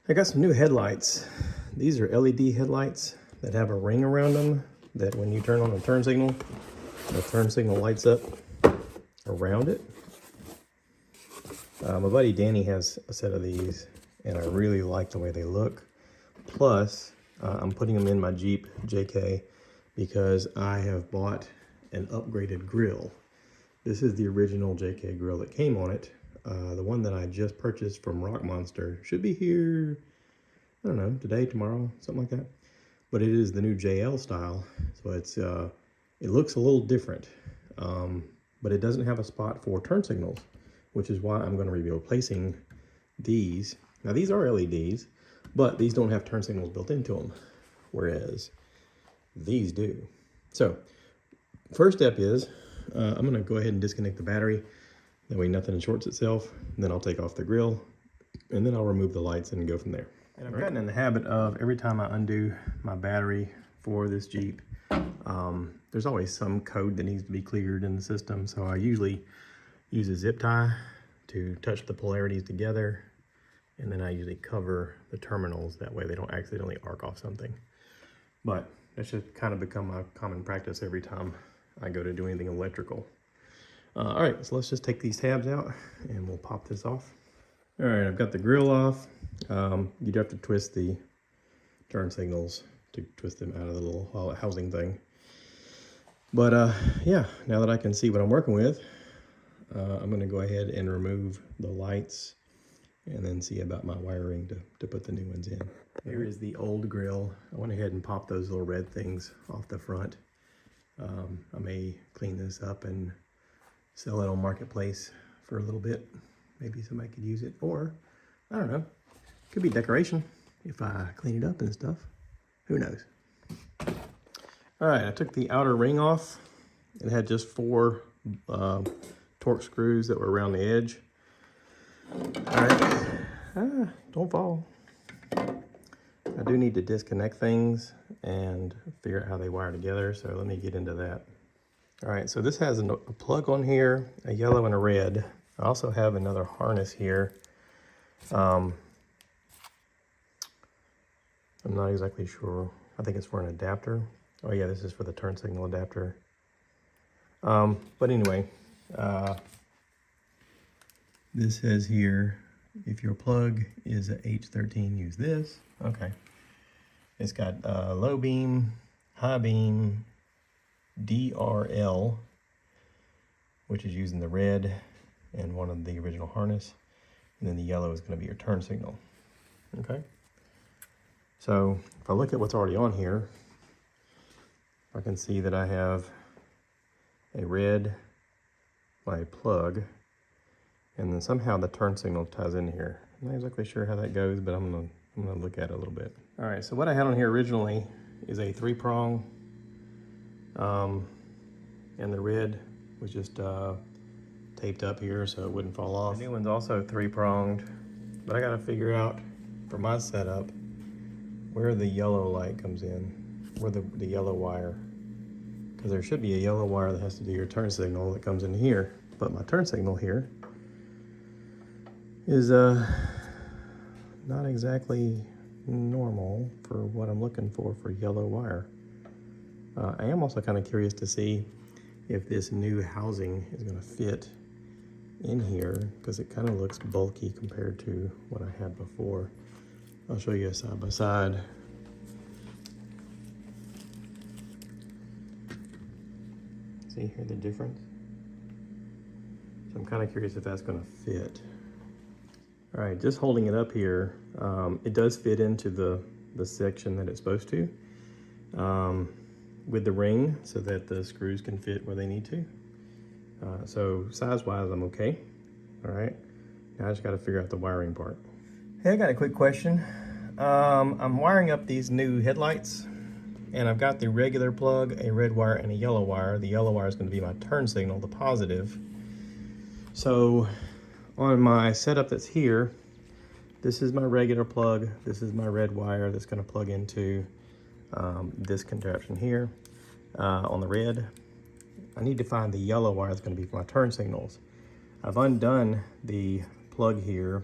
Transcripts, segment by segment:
I got some new headlights. These are LED headlights that have a ring around them that when you turn on the turn signal lights up around it. My buddy Danny has a set of these and I really like the way they look. Plus, I'm putting them in my Jeep JK because I have bought an upgraded grill. This is the original JK grill that came on it. The one that I just purchased from Rock Monster should be here, I don't know, today, tomorrow, something like that. But it is the new JL style, so it looks a little different. But it doesn't have a spot for turn signals, which is why I'm going to be replacing these. Now these are LEDs, but these don't have turn signals built into them, whereas these do. So first step is I'm going to go ahead and disconnect the battery. That way nothing shorts itself. And then I'll take off the grill and then I'll remove the lights and go from there. And I've gotten in the habit of every time I undo my battery for this Jeep, there's always some code that needs to be cleared in the system. So I usually use a zip tie to touch the polarities together. And then I usually cover the terminals. That way they don't accidentally arc off something. But that should kind of become my common practice every time I go to do anything electrical. All right, so let's just take these tabs out and we'll pop this off. All right, I've got the grill off. You'd have to twist the turn signals to twist them out of the little housing thing. But yeah, now that I can see what I'm working with, I'm gonna go ahead and remove the lights and then see about my wiring to put the new ones in. Here is the old grill. I went ahead and popped those little red things off the front. I may clean this up and sell it on Marketplace for a little bit. Maybe somebody could use it, or I don't know, could be decoration if I clean it up and stuff. Who knows? All right, I took the outer ring off. It had just 4 torque screws that were around the edge. All right, don't fall. I do need to disconnect things and figure out how they wire together, so let me get into that. All right, so this has a plug on here, a yellow and a red. I also have another harness here. I'm not exactly sure. I think it's for an adapter. Oh yeah, this is for the turn signal adapter. But anyway, this says here, if your plug is a H13, use this. Okay. It's got low beam, high beam, DRL, which is using the red and one of the original harness, and then the yellow is going to be your turn signal. Okay, so if I look at what's already on here, I can see that I have a red, my plug, and then somehow the turn signal ties in here. I'm not exactly sure how that goes, but I'm gonna look at it a little bit. All right, so what I had on here originally is a 3-prong. And the red was just taped up here so it wouldn't fall off. The new one's also 3-pronged, but I gotta figure out for my setup where the yellow light comes in, where the yellow wire, because there should be a yellow wire that has to do your turn signal that comes in here, but my turn signal here is not exactly normal for what I'm looking for yellow wire. I am also kind of curious to see if this new housing is going to fit in here, because it kind of looks bulky compared to what I had before. I'll show you a side by side. See here the difference? So I'm kind of curious if that's going to fit. All right, just holding it up here, it does fit into the section that it's supposed to. With the ring so that the screws can fit where they need to. So size-wise, I'm okay. All right, now I just gotta figure out the wiring part. Hey, I got a quick question. I'm wiring up these new headlights and I've got the regular plug, a red wire and a yellow wire. The yellow wire is gonna be my turn signal, the positive. So on my setup that's here, this is my regular plug, this is my red wire that's gonna plug into this contraption here on the red. I need to find the yellow wire that's going to be for my turn signals. I've undone the plug here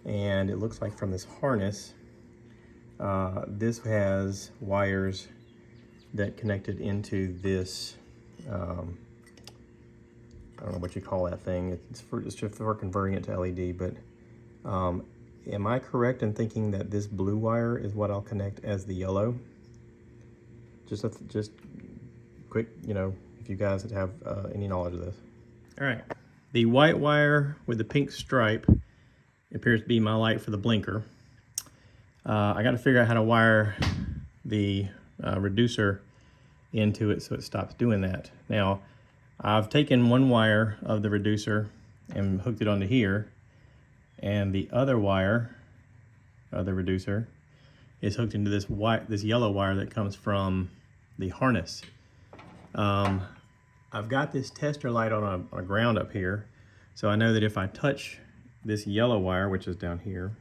And it looks like from this harness, this has wires that connected into this, I don't know what you call that thing. It's just for converting it to LED, but am I correct in thinking that this blue wire is what I'll connect as the yellow? Just quick, you know, if you guys have any knowledge of this. All right, the white wire with the pink stripe appears to be my light for the blinker. I got to figure out how to wire the reducer into it so it stops doing that. Now, I've taken one wire of the reducer and hooked it onto here, and the other wire of the reducer is hooked into this yellow wire that comes from the harness. I've got this tester light on a ground up here, so I know that if I touch this yellow wire, which is down here,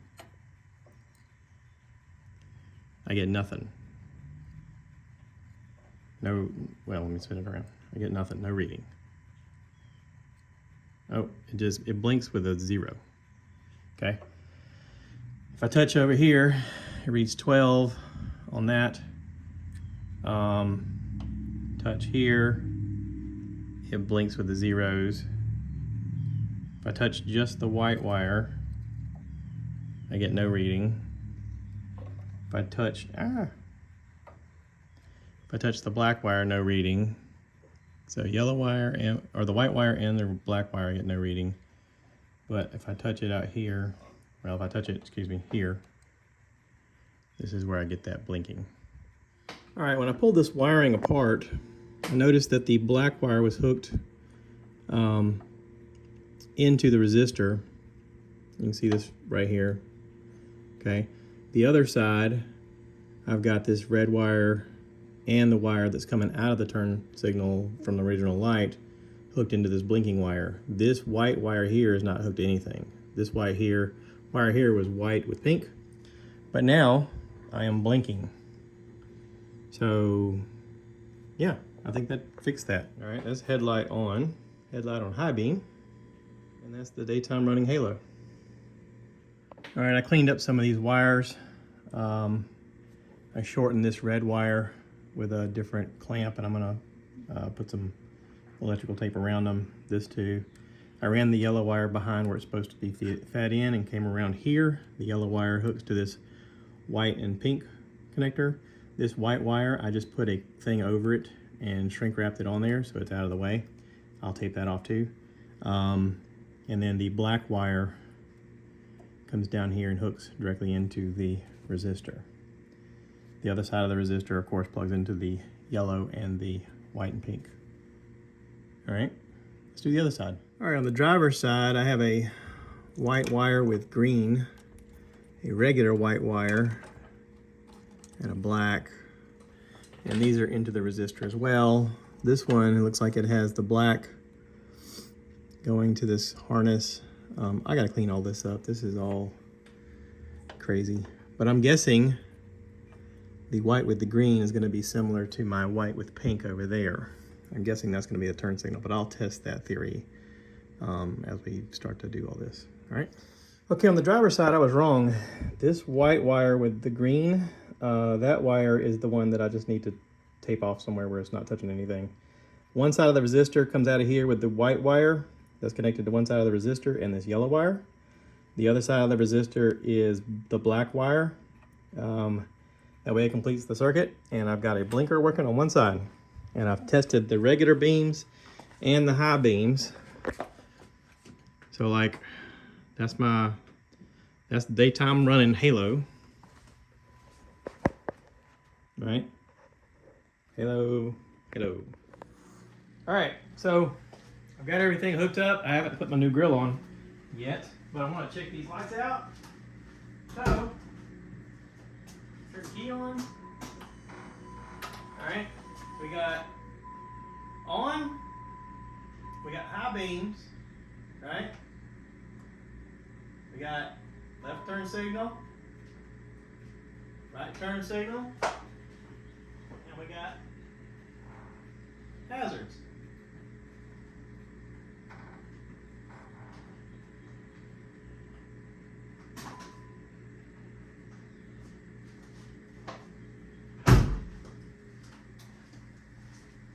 I get nothing. No, well, let me spin it around. I get nothing, no reading. Oh, it blinks with a 0. Okay. If I touch over here, it reads 12 on that. Touch here, it blinks with the 0s. If I touch just the white wire, I get no reading. If I touch the black wire, no reading. So yellow wire or the white wire and the black wire, I get no reading. But if I touch it out here, well, if I touch it, excuse me, here, this is where I get that blinking. All right, when I pulled this wiring apart, I noticed that the black wire was hooked into the resistor. You can see this right here, okay? The other side, I've got this red wire and the wire that's coming out of the turn signal from the original light hooked into this blinking wire. This white wire here is not hooked to anything. This wire here was white with pink, but now I am blinking. So yeah, I think that fixed that. All right, that's headlight on high beam, and that's the daytime running halo. All right, I cleaned up some of these wires. I shortened this red wire with a different clamp, and I'm gonna put some electrical tape around them. This too. I ran the yellow wire behind where it's supposed to be fed in and came around here. The yellow wire hooks to this white and pink connector. This white wire, I just put a thing over it and shrink wrapped it on there so it's out of the way. I'll tape that off too. And then the black wire comes down here and hooks directly into the resistor. The other side of the resistor, of course, plugs into the yellow and the white and pink. All right, let's do the other side. All right, on the driver's side, I have a white wire with green, a regular white wire, and a black. And these are into the resistor as well. This one, it looks like it has the black going to this harness. I gotta clean all this up. This is all crazy. But I'm guessing the white with the green is gonna be similar to my white with pink over there. I'm guessing that's gonna be a turn signal, but I'll test that theory as we start to do all this, all right? Okay, on the driver's side, I was wrong. This white wire with the green, that wire is the one that I just need to tape off somewhere where it's not touching anything. One side of the resistor comes out of here with the white wire that's connected to one side of the resistor and this yellow wire. The other side of the resistor is the black wire. That way it completes the circuit, and I've got a blinker working on one side. And I've tested the regular beams and the high beams. So like, that's the daytime running halo. Right? Halo, hello. All right, so I've got everything hooked up. I haven't put my new grill on yet, but I want to check these lights out. So, turn the key on. All right, we got on, we got high beams, right? We got left turn signal, right turn signal, and we got hazards.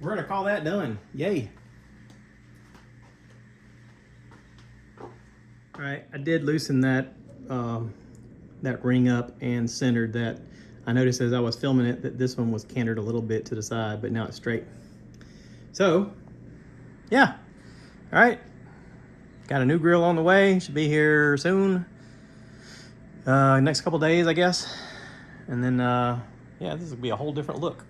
we're gonna call that done. Yay. All right, I did loosen that that ring up and centered that. I noticed as I was filming it that this one was cantered a little bit to the side, but now it's straight. So, yeah. All right. Got a new grill on the way. Should be here soon. Next couple days, I guess. And then, yeah, this will be a whole different look.